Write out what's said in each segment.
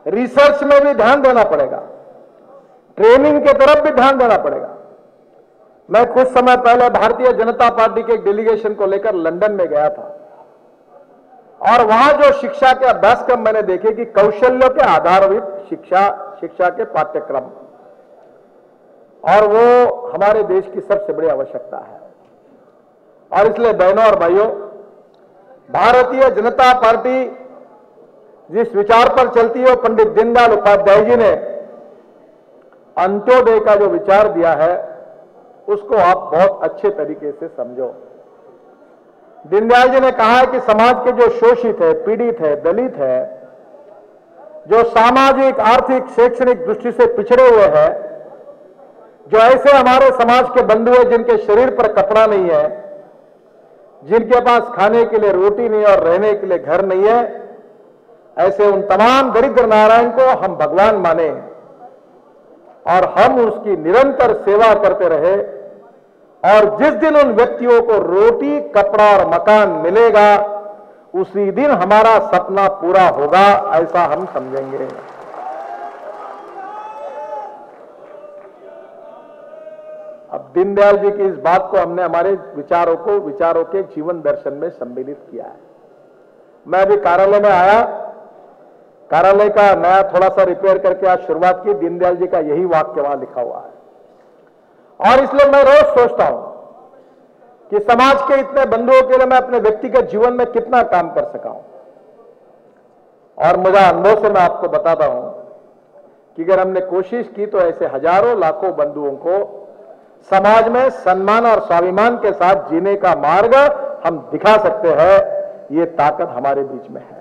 Research में भी ध्यान देना पड़ेगा, ट्रेनिंग की तरफ भी ध्यान देना पड़ेगा। मैं कुछ समय पहले भारतीय जनता पार्टी के एक डेलीगेशन को लेकर लंदन में गया था और वहां जो शिक्षा के अभ्यासक्रम मैंने देखे कि कौशल्यों के आधारित शिक्षा के पाठ्यक्रम, और वो हमारे देश की सबसे बड़ी आवश्यकता है। और इसलिए बहनों और भाइयों, भारतीय जनता पार्टी जिस विचार पर चलती है, पंडित दीनदयाल उपाध्याय जी ने अंत्योदय का जो विचार दिया है उसको आप बहुत अच्छे तरीके से समझो। दीनदयाल जी ने कहा है कि समाज के जो शोषित है, पीड़ित है, दलित है, जो सामाजिक, आर्थिक, शैक्षणिक दृष्टि से पिछड़े हुए हैं, जो ऐसे हमारे समाज के बंधु हैं जिनके शरीर पर कपड़ा नहीं है, जिनके पास खाने के लिए रोटी नहीं और रहने के लिए घर नहीं है, ऐसे उन तमाम दरिद्र नारायण को हम भगवान माने और हम उसकी निरंतर सेवा करते रहे। और जिस दिन उन व्यक्तियों को रोटी, कपड़ा और मकान मिलेगा, उसी दिन हमारा सपना पूरा होगा, ऐसा हम समझेंगे। अब दीनदयाल जी की इस बात को हमने हमारे विचारों के जीवन दर्शन में सम्मिलित किया है। मैं अभी कार्यालय में आया, कार्यालय का नया थोड़ा सा रिपेयर करके आज शुरुआत की। दीनदयाल जी का यही वाक्य वहां लिखा हुआ है और इसलिए मैं रोज सोचता हूं कि समाज के इतने बंधुओं के लिए मैं अपने व्यक्तिगत जीवन में कितना काम कर सका हूं। और मुझे अनुभव से मैं आपको बताता हूं कि अगर हमने कोशिश की तो ऐसे हजारों लाखों बंधुओं को समाज में सम्मान और स्वाभिमान के साथ जीने का मार्ग हम दिखा सकते हैं। ये ताकत हमारे बीच में है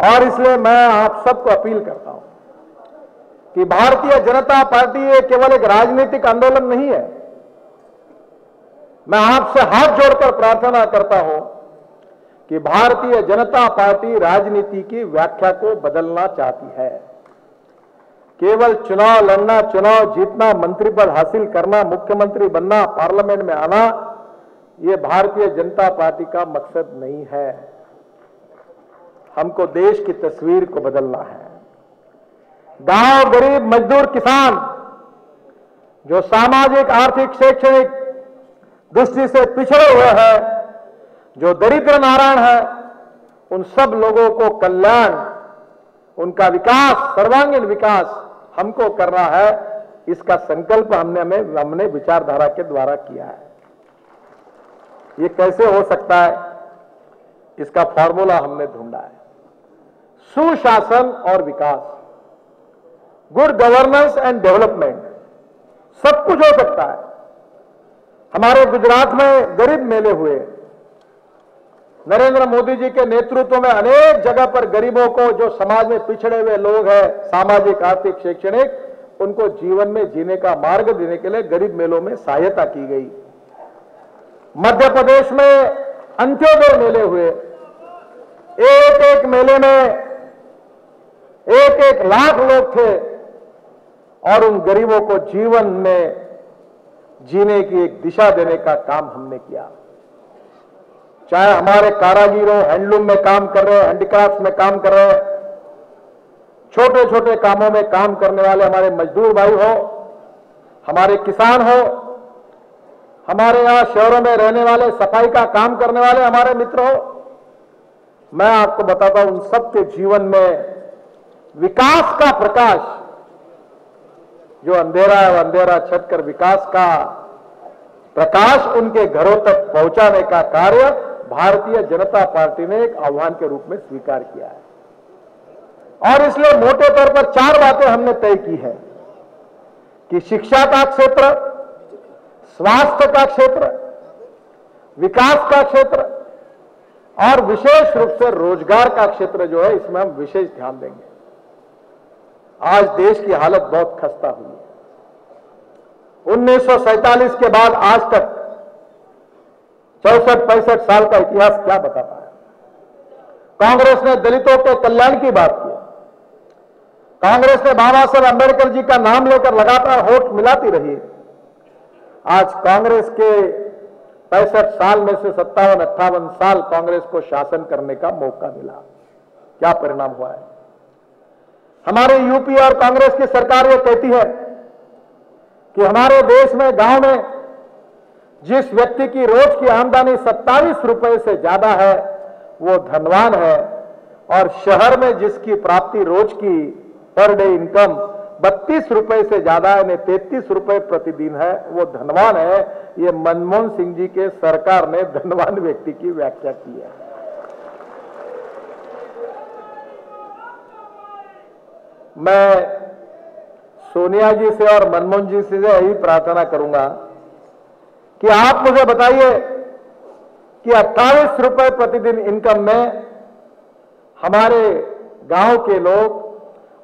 और इसलिए मैं आप सबको अपील करता हूं कि भारतीय जनता पार्टी ये केवल एक राजनीतिक आंदोलन नहीं है। मैं आपसे हाथ जोड़कर प्रार्थना करता हूं कि भारतीय जनता पार्टी राजनीति की व्याख्या को बदलना चाहती है। केवल चुनाव लड़ना, चुनाव जीतना, मंत्री पद हासिल करना, मुख्यमंत्री बनना, पार्लियामेंट में आना, यह भारतीय जनता पार्टी का मकसद नहीं है। हमको देश की तस्वीर को बदलना है। गांव, गरीब, मजदूर, किसान, जो सामाजिक, आर्थिक, शैक्षणिक दृष्टि से पिछड़े हुए हैं, जो दरिद्र नारायण है, उन सब लोगों को कल्याण, उनका विकास, सर्वांगीण विकास हमको करना है। इसका संकल्प हमने विचारधारा के द्वारा किया है। ये कैसे हो सकता है, इसका फॉर्मूला हमने ढूंढा है। सुशासन और विकास, गुड गवर्नेंस एंड डेवलपमेंट, सब कुछ हो सकता है। हमारे गुजरात में गरीब मेले हुए, नरेंद्र मोदी जी के नेतृत्व में अनेक जगह पर गरीबों को, जो समाज में पिछड़े हुए लोग हैं, सामाजिक, आर्थिक, शैक्षणिक, उनको जीवन में जीने का मार्ग देने के लिए गरीब मेलों में सहायता की गई। मध्य प्रदेश में अंत्योदय मेले हुए, एक एक मेले में एक एक लाख लोग थे और उन गरीबों को जीवन में जीने की एक दिशा देने का काम हमने किया। चाहे हमारे कारागीरों, हैंडलूम में काम कर रहे हैं, हैंडीक्राफ्ट में काम कर रहे हैं, छोटे छोटे कामों में काम करने वाले हमारे मजदूर भाई हो, हमारे किसान हो, हमारे यहां शहरों में रहने वाले सफाई का काम करने वाले हमारे मित्र हो, मैं आपको बताता हूं, उन सबके जीवन में विकास का प्रकाश, जो अंधेरा है वो अंधेरा छट कर विकास का प्रकाश उनके घरों तक पहुंचाने का कार्य भारतीय जनता पार्टी ने एक आह्वान के रूप में स्वीकार किया है। और इसलिए मोटे तौर पर 4 बातें हमने तय की है कि शिक्षा का क्षेत्र, स्वास्थ्य का क्षेत्र, विकास का क्षेत्र और विशेष रूप से रोजगार का क्षेत्र जो है, इसमें हम विशेष ध्यान देंगे। आज देश की हालत बहुत खस्ता हुई है। 1947 के बाद आज तक 64-65 साल का इतिहास क्या बताता है। कांग्रेस ने दलितों के कल्याण की बात की, कांग्रेस ने बाबा साहब अंबेडकर जी का नाम लेकर लगातार वोट मिलाती रही। आज कांग्रेस के 65 साल में से 57-58 साल कांग्रेस को शासन करने का मौका मिला। क्या परिणाम हुआ है? हमारे यूपी और कांग्रेस की सरकार ये कहती है कि हमारे देश में गांव में जिस व्यक्ति की रोज की आमदनी 27 रुपए से ज्यादा है वो धनवान है, और शहर में जिसकी प्राप्ति रोज की पर डे इनकम 32 रुपए से ज्यादा यानी 33 रुपए प्रतिदिन है वो धनवान है। ये मनमोहन सिंह जी के सरकार ने धनवान व्यक्ति की व्याख्या की है। मैं सोनिया जी से और मनमोहन जी से यही प्रार्थना करूंगा कि आप मुझे बताइए कि 28 रुपए प्रतिदिन इनकम में हमारे गांव के लोग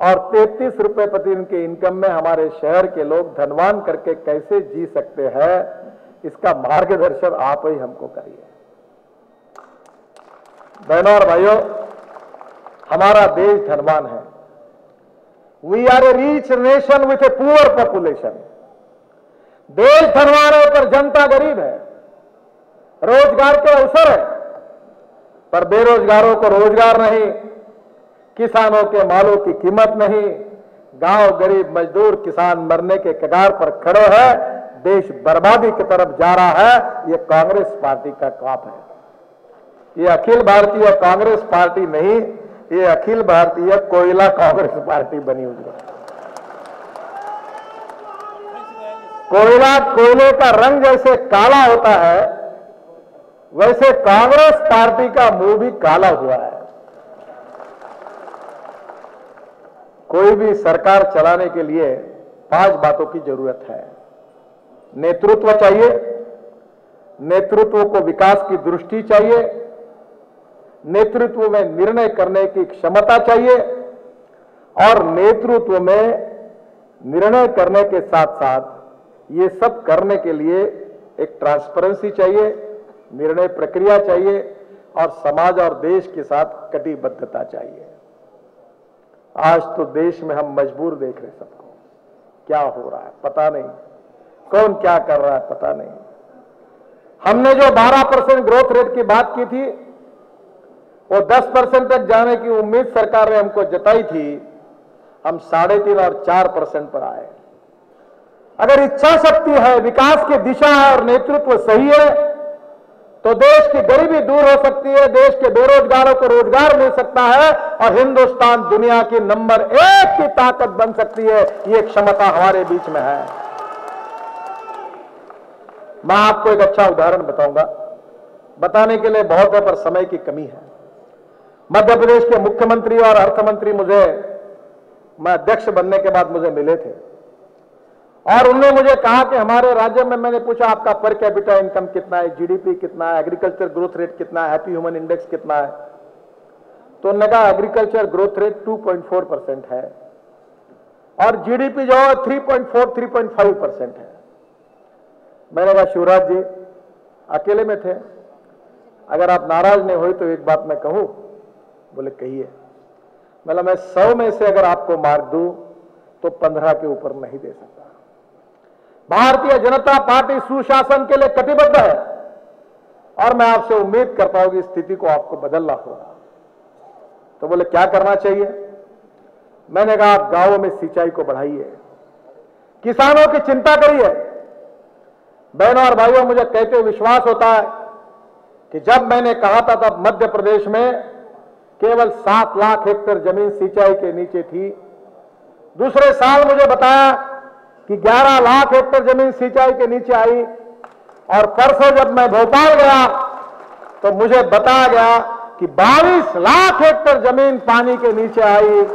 और 33 रुपए प्रतिदिन के इनकम में हमारे शहर के लोग धनवान करके कैसे जी सकते हैं, इसका मार्गदर्शन आप ही हमको करिए। बहनों और भाइयों, हमारा देश धनवान है। We are a rich nation with a poor population. देश धनवान है पर जनता गरीब है। रोजगार के अवसर है पर बेरोजगारों को रोजगार नहीं, किसानों के मालों की कीमत नहीं, गांव गरीब मजदूर किसान मरने के कगार पर खड़े हैं, देश बर्बादी की तरफ जा रहा है। यह कांग्रेस पार्टी का काम है। यह अखिल भारतीय कांग्रेस पार्टी नहीं, ये अखिल भारतीय कोयला कांग्रेस पार्टी बनी हुई है। कोयले का रंग जैसे काला होता है वैसे कांग्रेस पार्टी का मुंह भी काला हुआ है। कोई भी सरकार चलाने के लिए 5 बातों की जरूरत है। नेतृत्व चाहिए, नेतृत्व को विकास की दृष्टि चाहिए, नेतृत्व में निर्णय करने की क्षमता चाहिए, और नेतृत्व में निर्णय करने के साथ साथ ये सब करने के लिए एक ट्रांसपेरेंसी चाहिए, निर्णय प्रक्रिया चाहिए, और समाज और देश के साथ कटिबद्धता चाहिए। आज तो देश में हम मजबूर देख रहे सबको, क्या हो रहा है पता नहीं, कौन क्या कर रहा है पता नहीं। हमने जो 12% ग्रोथ रेट की बात की थी वो 10% तक जाने की उम्मीद सरकार ने हमको जताई थी, हम 3.5 और 4% पर आए। अगर इच्छा शक्ति है, विकास की दिशा है और नेतृत्व सही है तो देश की गरीबी दूर हो सकती है, देश के बेरोजगारों को रोजगार मिल सकता है और हिंदुस्तान दुनिया की नंबर 1 की ताकत बन सकती है। ये क्षमता हमारे बीच में है। मैं आपको एक अच्छा उदाहरण बताऊंगा, बताने के लिए बहुत है पर समय की कमी है। मध्य प्रदेश के मुख्यमंत्री और अर्थमंत्री मैं अध्यक्ष बनने के बाद मुझे मिले थे और उन्होंने मुझे कहा कि हमारे राज्य में, मैंने पूछा आपका पर कैपिटा इनकम कितना है, जीडीपी कितना है, एग्रीकल्चर ग्रोथ रेट कितना है, हैप्पी ह्यूमन इंडेक्स कितना है, तो उन्होंने कहा एग्रीकल्चर ग्रोथ रेट 2.4% है और जीडीपी जो है 3.5% है। मैंने कहा शिवराज जी अकेले में थे, अगर आप नाराज नहीं हुए तो एक बात मैं कहूं। बोले कहिए। मतलब मैं 100 में से अगर आपको मार्क दूं तो 15 के ऊपर नहीं दे सकता। भारतीय जनता पार्टी सुशासन के लिए कटिबद्ध है और मैं आपसे उम्मीद करता हूं कि स्थिति को आपको बदलना होगा। तो बोले क्या करना चाहिए? मैंने कहा आप गांवों में सिंचाई को बढ़ाइए, किसानों की चिंता करिए। बहनों और भाइयों, मुझे कहते हुए विश्वास होता है कि जब मैंने कहा था तब मध्य प्रदेश में केवल 7 लाख हेक्टेयर जमीन सिंचाई के नीचे थी। दूसरे साल मुझे बताया कि 11 लाख हेक्टेयर जमीन सिंचाई के नीचे आई और परसों जब मैं भोपाल गया तो मुझे बताया गया कि 22 लाख हेक्टेयर जमीन पानी के नीचे आई।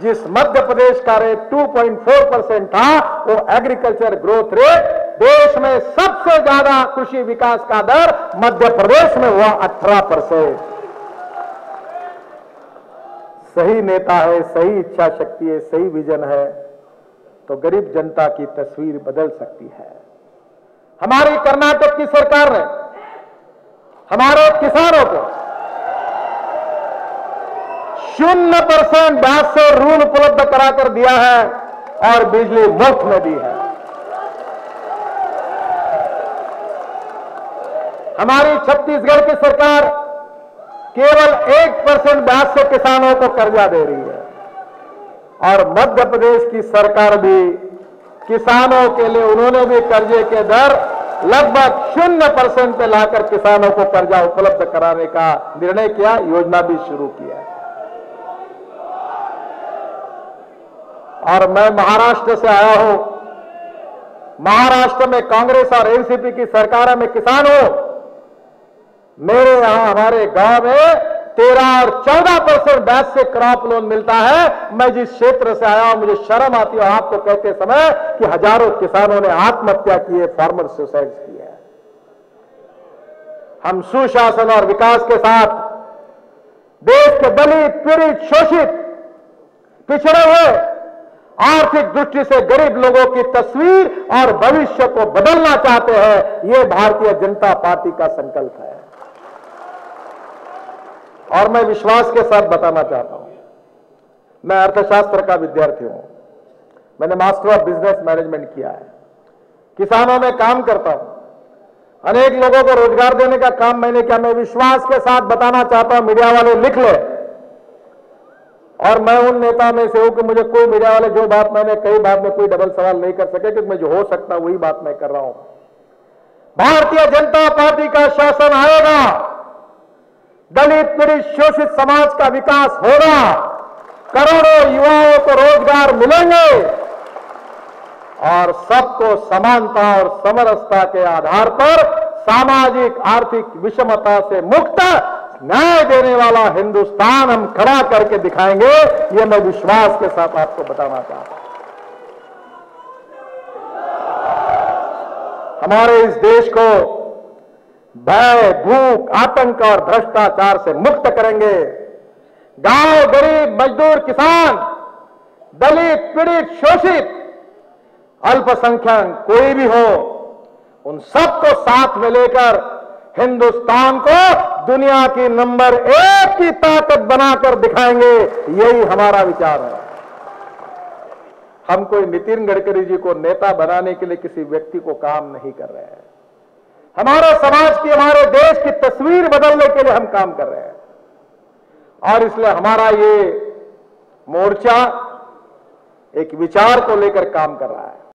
जिस मध्य प्रदेश का रेट 2.4% था वो एग्रीकल्चर ग्रोथ रेट देश में सबसे ज्यादा कृषि विकास का दर मध्य प्रदेश में हुआ 18%। सही नेता है, सही इच्छा शक्ति है, सही विजन है तो गरीब जनता की तस्वीर बदल सकती है। हमारी कर्नाटक की सरकार ने हमारे किसानों को 0% ब्याज से ऋण उपलब्ध कराकर दिया है और बिजली मुफ्त में दी है। हमारी छत्तीसगढ़ की सरकार केवल 1% ब्याज से किसानों को कर्जा दे रही है। और मध्य प्रदेश की सरकार भी किसानों के लिए उन्होंने भी कर्जे के दर लगभग 0% पे लाकर किसानों को कर्जा उपलब्ध कराने का निर्णय किया, योजना भी शुरू किया। और मैं महाराष्ट्र से आया हूं। महाराष्ट्र में कांग्रेस और एनसीपी की सरकार है, मैं किसान हूं। मेरे यहां हमारे गांव में 13 और 14% ब्याज से क्रॉप लोन मिलता है। मैं जिस क्षेत्र से आया हूं, मुझे शर्म आती है आपको कहते समय कि हजारों किसानों ने आत्महत्या की है, फार्मर सुसाइड की है। हम सुशासन और विकास के साथ देश के दलित, पीड़ित, शोषित, पिछड़े हुए, आर्थिक दृष्टि से गरीब लोगों की तस्वीर और भविष्य को बदलना चाहते हैं। यह भारतीय जनता पार्टी का संकल्प है। और मैं विश्वास के साथ बताना चाहता हूं, मैं अर्थशास्त्र का विद्यार्थी हूं। मैंने मास्टर ऑफ बिजनेस मैनेजमेंट किया है। किसानों में काम करता हूं, अनेक लोगों को रोजगार देने का काम मैंने किया। मैं विश्वास के साथ बताना चाहता हूं, मीडिया वाले लिख ले, और मैं उन नेता में से हूं कि मुझे कोई मीडिया वाले जो बात मैंने कई बात में कोई डबल सवाल नहीं कर सके, क्योंकि मैं जो हो सकता वही बात मैं कर रहा हूं। भारतीय जनता पार्टी का शासन आएगा, दलित, पीड़ित, शोषित समाज का विकास होगा, करोड़ों युवाओं को रोजगार मिलेंगे और सबको समानता और समरसता के आधार पर सामाजिक आर्थिक विषमता से मुक्त न्याय देने वाला हिंदुस्तान हम खड़ा करके दिखाएंगे। यह मैं विश्वास के साथ आपको बताना चाहता हूं। हमारे इस देश को भय, भूख, आतंक और भ्रष्टाचार से मुक्त करेंगे। गांव, गरीब, मजदूर, किसान, दलित, पीड़ित, शोषित, अल्पसंख्यक कोई भी हो, उन सबको साथ में लेकर हिंदुस्तान को दुनिया की नंबर 1 की ताकत बनाकर दिखाएंगे। यही हमारा विचार है। हम कोई नितिन गडकरी जी को नेता बनाने के लिए किसी व्यक्ति को काम नहीं कर रहे हैं। हमारे समाज की, हमारे देश की तस्वीर बदलने के लिए हम काम कर रहे हैं। और इसलिए हमारा ये मोर्चा एक विचार को लेकर काम कर रहा है।